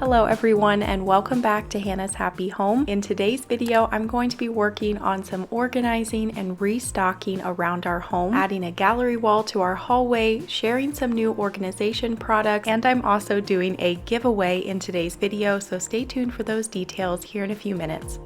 Hello everyone and welcome back to Hannah's Happy Home. In today's video, I'm going to be working on some organizing and restocking around our home, adding a gallery wall to our hallway, sharing some new organization products, and I'm also doing a giveaway in today's video, so stay tuned for those details here in a few minutes.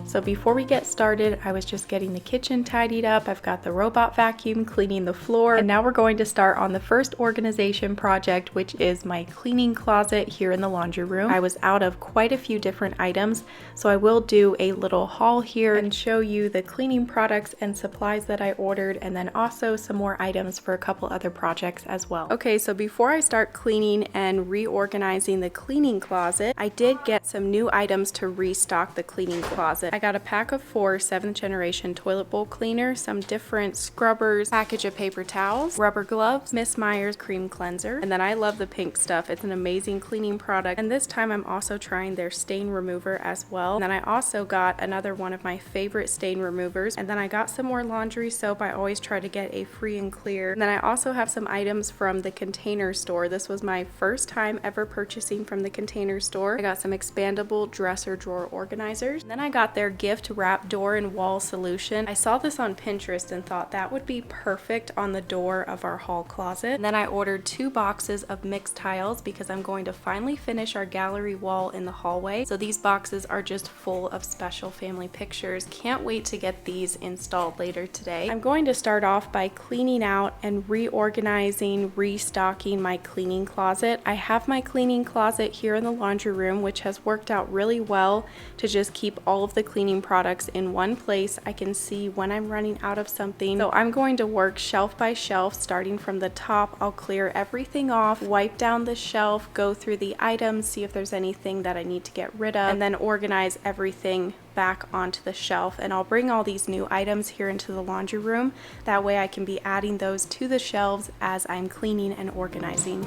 So before we get started, I was just getting the kitchen tidied up. I've got the robot vacuum cleaning the floor, and now we're going to start on the first organization project, which is my cleaning closet here in the laundry room. I was out of quite a few different items, so I will do a little haul here and show you the cleaning products and supplies that I ordered, and then also some more items for a couple other projects as well. Okay, so before I start cleaning and reorganizing the cleaning closet, I did get some new items to restock the cleaning closet. I got a pack of 4 7th generation toilet bowl cleaner, some different scrubbers, package of paper towels, rubber gloves, Miss Meyer's cream cleanser, and then I love the pink stuff. It's an amazing cleaning product, and this time I'm also trying their stain remover as well. And then I also got another one of my favorite stain removers, and then I got some more laundry soap. I always try to get a free and clear. And then I also have some items from the Container Store. This was my first time ever purchasing from the Container Store. I got some expandable dresser drawer organizers, and then I got their gift wrap door and wall solution. I saw this on Pinterest and thought that would be perfect on the door of our hall closet. And then I ordered 2 boxes of mixed tiles because I'm going to finally finish our gallery wall in the hallway. So these boxes are just full of special family pictures. Can't wait to get these installed later today. I'm going to start off by cleaning out and reorganizing, restocking my cleaning closet. I have my cleaning closet here in the laundry room, which has worked out really well to just keep all of the cleaning products in one place. I can see when I'm running out of something. So I'm going to work shelf by shelf, starting from the top. I'll clear everything off, wipe down the shelf, go through the items, see if there's anything that I need to get rid of, and then organize everything back onto the shelf. And I'll bring all these new items here into the laundry room. That way I can be adding those to the shelves as I'm cleaning and organizing.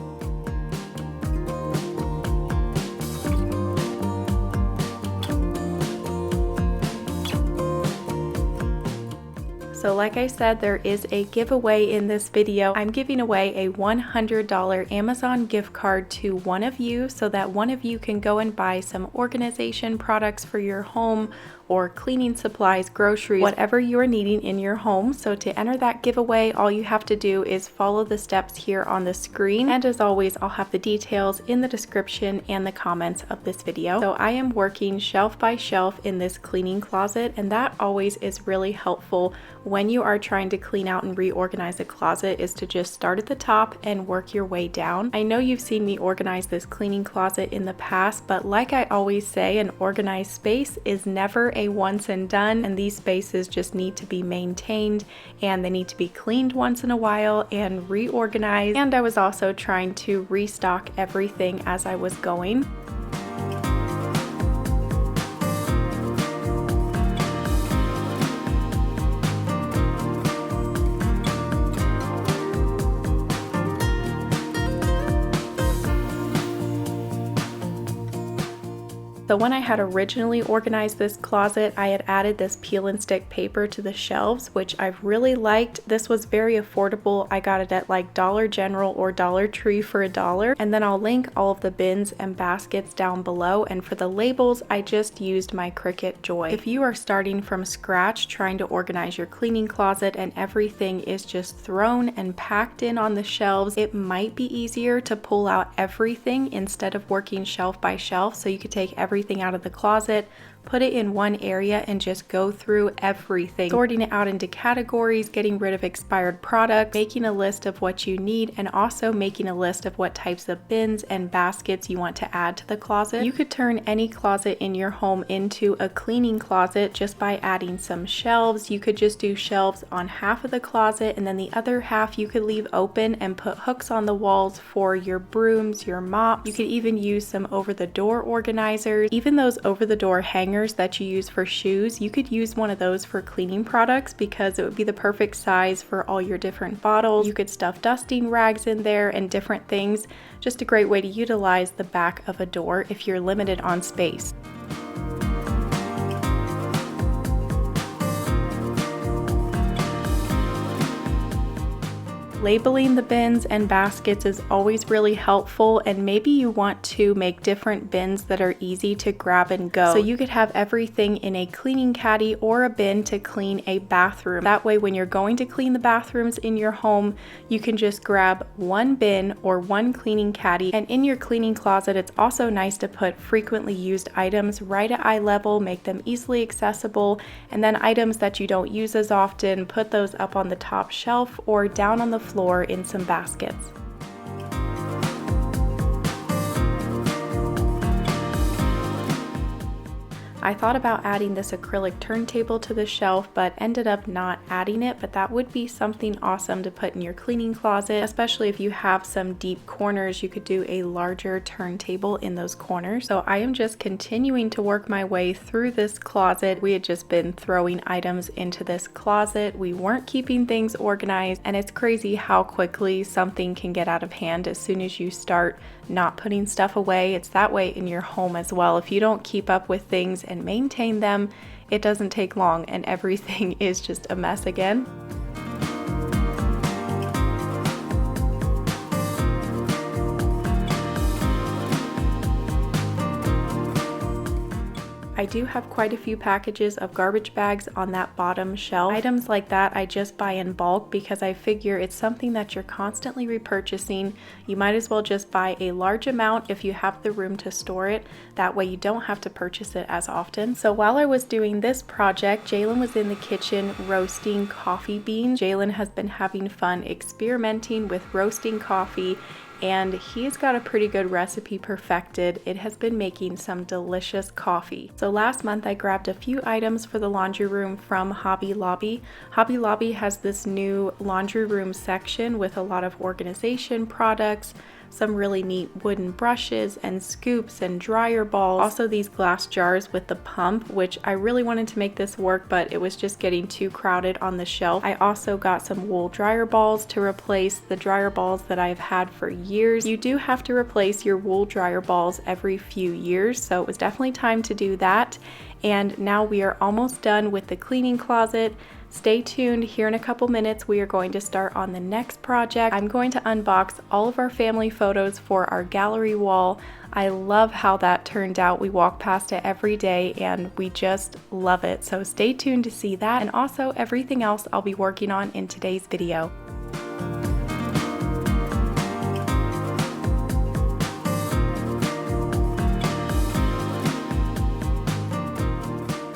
So like I said, there is a giveaway in this video. I'm giving away a $100 Amazon gift card to one of you so that one of you can go and buy some organization products for your home or cleaning supplies, groceries, whatever you're needing in your home. So to enter that giveaway, all you have to do is follow the steps here on the screen. And as always, I'll have the details in the description and the comments of this video. So I am working shelf by shelf in this cleaning closet, and that always is really helpful when you are trying to clean out and reorganize a closet, is to just start at the top and work your way down. I know you've seen me organize this cleaning closet in the past, but like I always say, an organized space is never a once and done, and these spaces just need to be maintained and they need to be cleaned once in a while and reorganized. And I was also trying to restock everything as I was going. So when I had originally organized this closet, I had added this peel and stick paper to the shelves, which I've really liked. This was very affordable. I got it at like Dollar General or Dollar Tree for $1. And then I'll link all of the bins and baskets down below. And for the labels, I just used my Cricut Joy. If you are starting from scratch trying to organize your cleaning closet and everything is just thrown and packed in on the shelves, it might be easier to pull out everything instead of working shelf by shelf. So you could take everything out of the closet, put it in one area, and just go through everything, sorting it out into categories, getting rid of expired products, making a list of what you need, and also making a list of what types of bins and baskets you want to add to the closet. You could turn any closet in your home into a cleaning closet just by adding some shelves. You could just do shelves on half of the closet, and then the other half you could leave open and put hooks on the walls for your brooms, your mops. You could even use some over-the-door organizers, even those over-the-door hangers that you use for shoes. You could use one of those for cleaning products because it would be the perfect size for all your different bottles. You could stuff dusting rags in there and different things. Just a great way to utilize the back of a door if you're limited on space. Labeling the bins and baskets is always really helpful, and maybe you want to make different bins that are easy to grab and go. So you could have everything in a cleaning caddy or a bin to clean a bathroom. That way when you're going to clean the bathrooms in your home, you can just grab one bin or one cleaning caddy. And in your cleaning closet, it's also nice to put frequently used items right at eye level, make them easily accessible, and then items that you don't use as often, put those up on the top shelf or down on the floor in some baskets. I thought about adding this acrylic turntable to the shelf, but ended up not adding it, but that would be something awesome to put in your cleaning closet, especially if you have some deep corners. You could do a larger turntable in those corners. So I am just continuing to work my way through this closet. We had just been throwing items into this closet. We weren't keeping things organized, and it's crazy how quickly something can get out of hand as soon as you start not putting stuff away. It's that way in your home as well. If you don't keep up with things and maintain them, it doesn't take long and everything is just a mess again. I do have quite a few packages of garbage bags on that bottom shelf. Items like that I just buy in bulk because I figure it's something that you're constantly repurchasing. You might as well just buy a large amount if you have the room to store it. That way you don't have to purchase it as often. So while I was doing this project, Jalen was in the kitchen roasting coffee beans. Jalen has been having fun experimenting with roasting coffee, and he's got a pretty good recipe perfected. It has been making some delicious coffee. So last month I grabbed a few items for the laundry room from Hobby Lobby. Hobby Lobby has this new laundry room section with a lot of organization products, some really neat wooden brushes and scoops and dryer balls. Also these glass jars with the pump, which I really wanted to make this work, but it was just getting too crowded on the shelf. I also got some wool dryer balls to replace the dryer balls that I've had for years. You do have to replace your wool dryer balls every few years, so it was definitely time to do that. And now we are almost done with the cleaning closet. Stay tuned. Here in a couple minutes we are going to start on the next project. I'm going to unbox all of our family photos for our gallery wall. I love how that turned out. We walk past it every day and we just love it. So stay tuned to see that, and also everything else I'll be working on in today's video.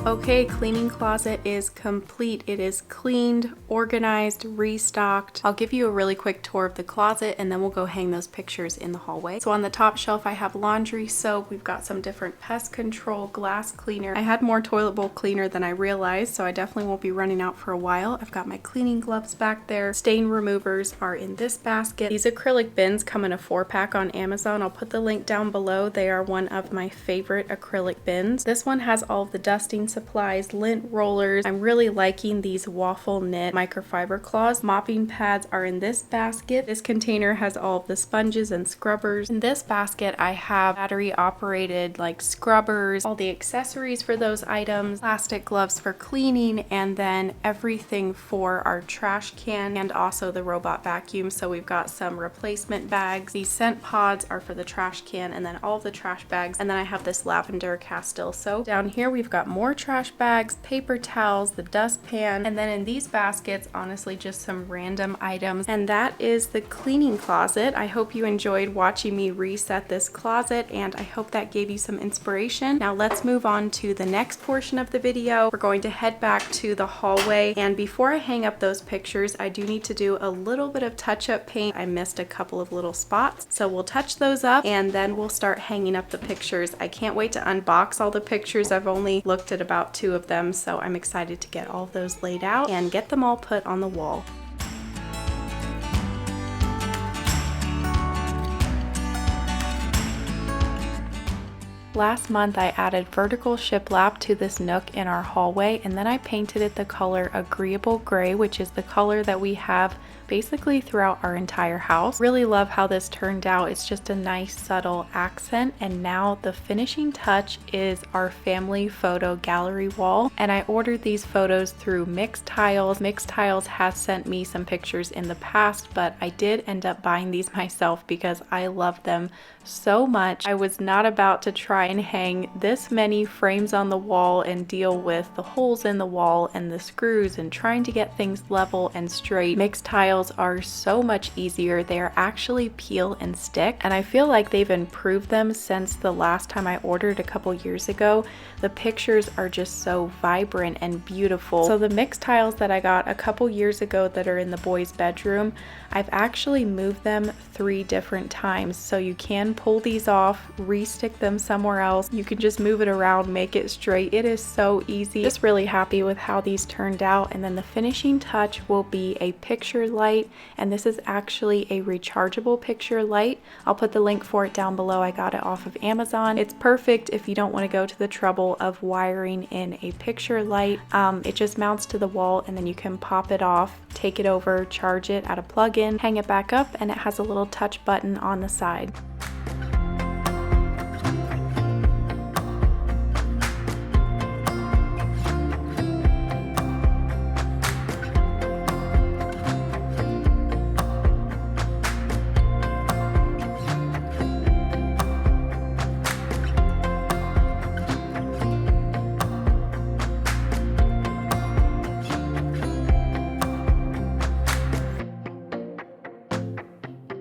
Okay, cleaning closet is complete. It is cleaned, organized, restocked. I'll give you a really quick tour of the closet and then we'll go hang those pictures in the hallway. So on the top shelf I have laundry soap. We've got some different pest control, glass cleaner. I had more toilet bowl cleaner than I realized, so I definitely won't be running out for a while. I've got my cleaning gloves back there. Stain removers are in this basket. These acrylic bins come in a 4-pack on Amazon. I'll put the link down below. They are one of my favorite acrylic bins. This one has all of the dusting supplies, lint rollers. I'm really liking these waffle knit microfiber cloths. Mopping pads are in this basket. This container has all of the sponges and scrubbers. In this basket I have battery operated like scrubbers, all the accessories for those items, plastic gloves for cleaning, and then everything for our trash can and also the robot vacuum. So we've got some replacement bags. These scent pods are for the trash can, and then all of the trash bags, and then I have this lavender Castile soap. Down here we've got more trash bags, paper towels, the dustpan, and then in these baskets, honestly, just some random items. And that is the cleaning closet. I hope you enjoyed watching me reset this closet, and I hope that gave you some inspiration. Now let's move on to the next portion of the video. We're going to head back to the hallway, and before I hang up those pictures, I do need to do a little bit of touch-up paint. I missed a couple of little spots, so we'll touch those up and then we'll start hanging up the pictures. I can't wait to unbox all the pictures. I've only looked at about 2 of them, so I'm excited to get all of those laid out and get them all put on the wall. Last month I added vertical shiplap to this nook in our hallway, and then I painted it the color Agreeable Gray, which is the color that we have basically throughout our entire house. Really love how this turned out. It's just a nice subtle accent. And now the finishing touch is our family photo gallery wall. And I ordered these photos through Mixed Tiles. Mixed Tiles has sent me some pictures in the past, but I did end up buying these myself because I love them so much. I was not about to try and hang this many frames on the wall and deal with the holes in the wall and the screws and trying to get things level and straight. Mixed tiles are so much easier. They are actually peel and stick, and I feel like they've improved them since the last time I ordered a couple years ago. The pictures are just so vibrant and beautiful. So the mixed tiles that I got a couple years ago that are in the boys' bedroom, I've actually moved them 3 different times. So you can pull these off, re-stick them somewhere else. You can just move it around, make it straight. It is so easy. Just really happy with how these turned out. And then the finishing touch will be a picture light, and this is actually a rechargeable picture light. I'll put the link for it down below. I got it off of Amazon. It's perfect if you don't want to go to the trouble of wiring in a picture light. It just mounts to the wall, and then you can pop it off, take it over, charge it at a plug-in, hang it back up, and it has a little touch button on the side.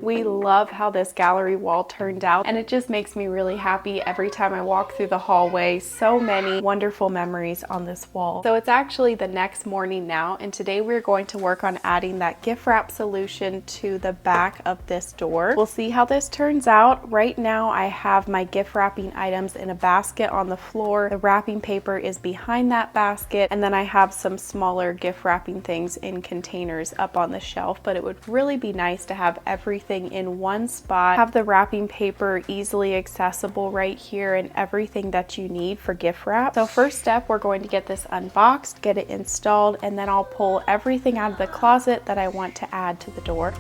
We love how this gallery wall turned out, and it just makes me really happy every time I walk through the hallway. So many wonderful memories on this wall. So it's actually the next morning now, and today we're going to work on adding that gift wrap solution to the back of this door. We'll see how this turns out. Right now I have my gift wrapping items in a basket on the floor. The wrapping paper is behind that basket, and then I have some smaller gift wrapping things in containers up on the shelf, but it would really be nice to have everything in one spot, have the wrapping paper easily accessible right here, and everything that you need for gift wrap. So first step, we're going to get this unboxed, get it installed, and then I'll pull everything out of the closet that I want to add to the door.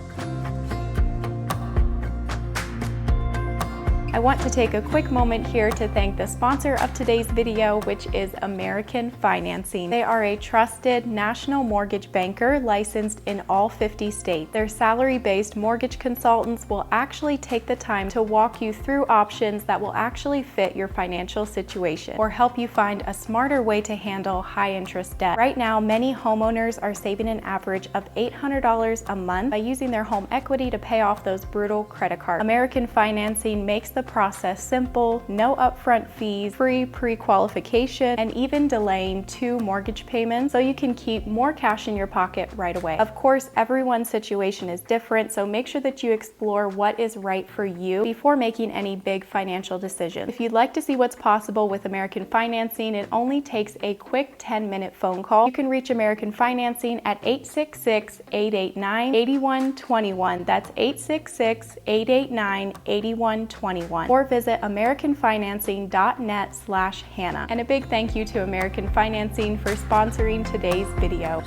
I want to take a quick moment here to thank the sponsor of today's video, which is American Financing. They are a trusted national mortgage banker licensed in all 50 states. Their salary-based mortgage consultants will actually take the time to walk you through options that will actually fit your financial situation or help you find a smarter way to handle high-interest debt. Right now, many homeowners are saving an average of $800 a month by using their home equity to pay off those brutal credit cards. American Financing makes the process simple, no upfront fees, free pre-qualification, and even delaying 2 mortgage payments so you can keep more cash in your pocket right away. Of course, everyone's situation is different, so make sure that you explore what is right for you before making any big financial decisions. If you'd like to see what's possible with American Financing, it only takes a quick 10-minute phone call. You can reach American Financing at 866-889-8121. That's 866-889-8121. Or visit americanfinancing.net/Hannah. And a big thank you to American Financing for sponsoring today's video.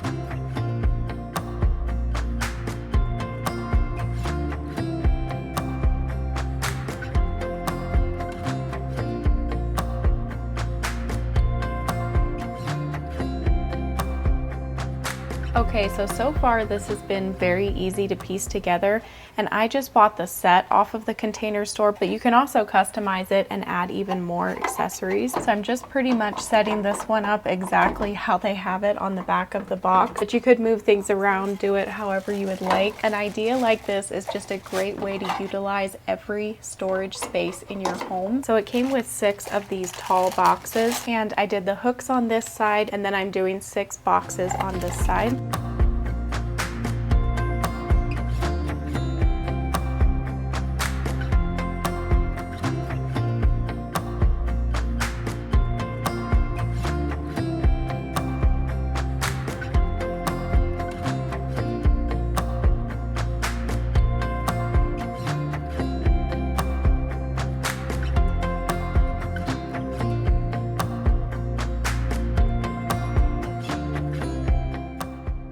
Okay, so far this has been very easy to piece together, and I just bought the set off of the Container Store, but you can also customize it and add even more accessories. So I'm just pretty much setting this one up exactly how they have it on the back of the box, but you could move things around, do it however you would like. An idea like this is just a great way to utilize every storage space in your home. So it came with 6 of these tall boxes, and I did the hooks on this side, and then I'm doing 6 boxes on this side.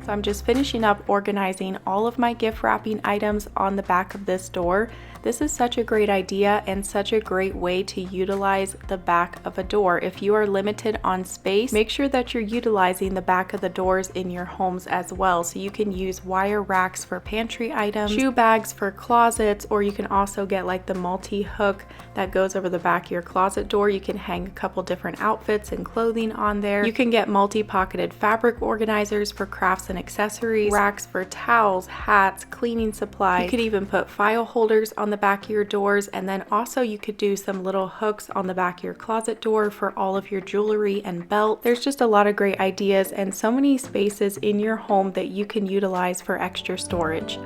So I'm just finishing up organizing all of my gift wrapping items on the back of this door. This is such a great idea and such a great way to utilize the back of a door. If you are limited on space, make sure that you're utilizing the back of the doors in your homes as well. So you can use wire racks for pantry items, shoe bags for closets, or you can also get like the multi-hook that goes over the back of your closet door. You can hang a couple different outfits and clothing on there. You can get multi-pocketed fabric organizers for crafts and accessories, racks for towels, hats, cleaning supplies. You could even put file holders on the back of your doors, and then also you could do some little hooks on the back of your closet door for all of your jewelry and belt. There's just a lot of great ideas and so many spaces in your home that you can utilize for extra storage.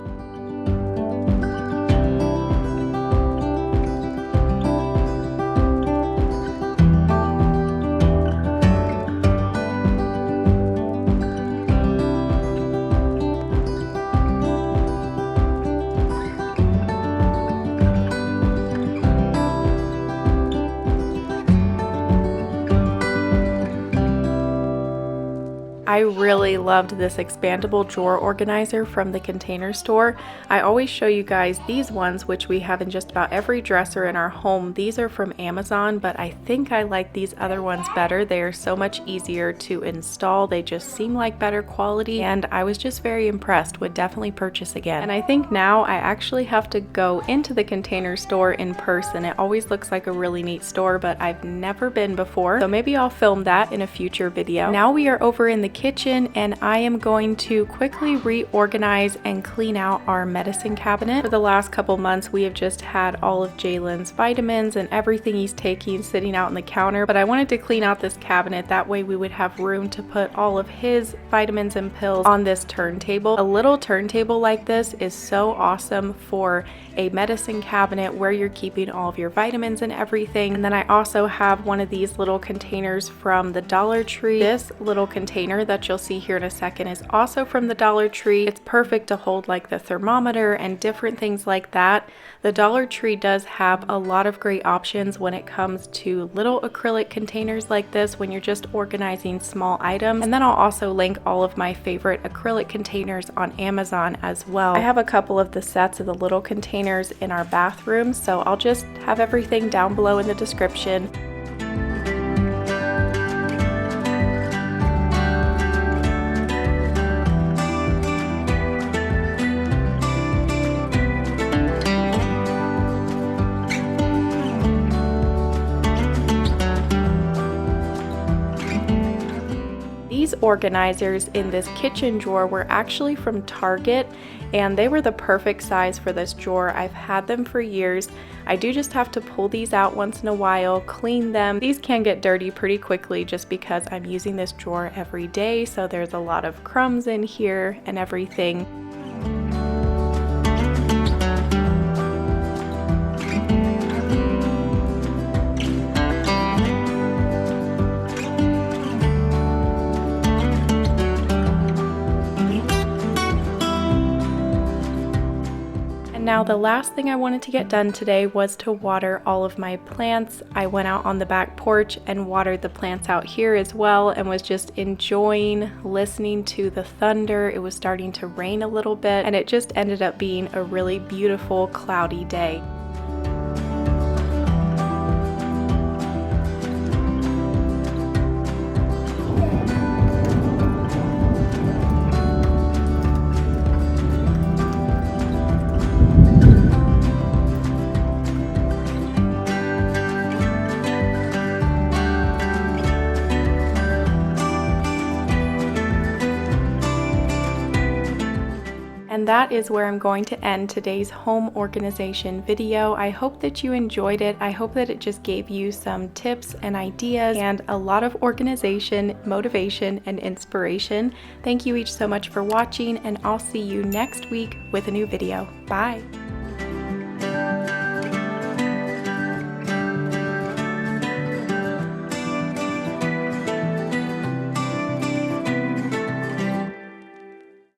I really loved this expandable drawer organizer from the Container Store. I always show you guys these ones, which we have in just about every dresser in our home. These are from Amazon, but I think I like these other ones better. They are so much easier to install. They just seem like better quality, and I was just very impressed. Would definitely purchase again. And I think now I actually have to go into the Container Store in person. It always looks like a really neat store, but I've never been before, so maybe I'll film that in a future video. Now we are over in the kitchen, and I am going to quickly reorganize and clean out our medicine cabinet. For the last couple months, we have just had all of Jalen's vitamins and everything he's taking sitting out on the counter, but I wanted to clean out this cabinet. That way we would have room to put all of his vitamins and pills on this turntable. A little turntable like this is so awesome for a medicine cabinet where you're keeping all of your vitamins and everything. And then I also have one of these little containers from the Dollar Tree. This little container that you'll see here in a second is also from the Dollar Tree. It's perfect to hold like the thermometer and different things like that. The Dollar Tree does have a lot of great options when it comes to little acrylic containers like this when you're just organizing small items. And then I'll also link all of my favorite acrylic containers on Amazon as well. I have a couple of the sets of the little containers in our bathroom, so I'll just have everything down below in the description. These organizers in this kitchen drawer were actually from Target, and they were the perfect size for this drawer. I've had them for years. I do just have to pull these out once in a while, clean them. These can get dirty pretty quickly just because I'm using this drawer every day, so there's a lot of crumbs in here and everything. Now the last thing I wanted to get done today was to water all of my plants. I went out on the back porch and watered the plants out here as well, and was just enjoying listening to the thunder. It was starting to rain a little bit, and it just ended up being a really beautiful cloudy day. And that is where I'm going to end today's home organization video. I hope that you enjoyed it. I hope that it just gave you some tips and ideas and a lot of organization, motivation, and inspiration. Thank you each so much for watching, and I'll see you next week with a new video. Bye!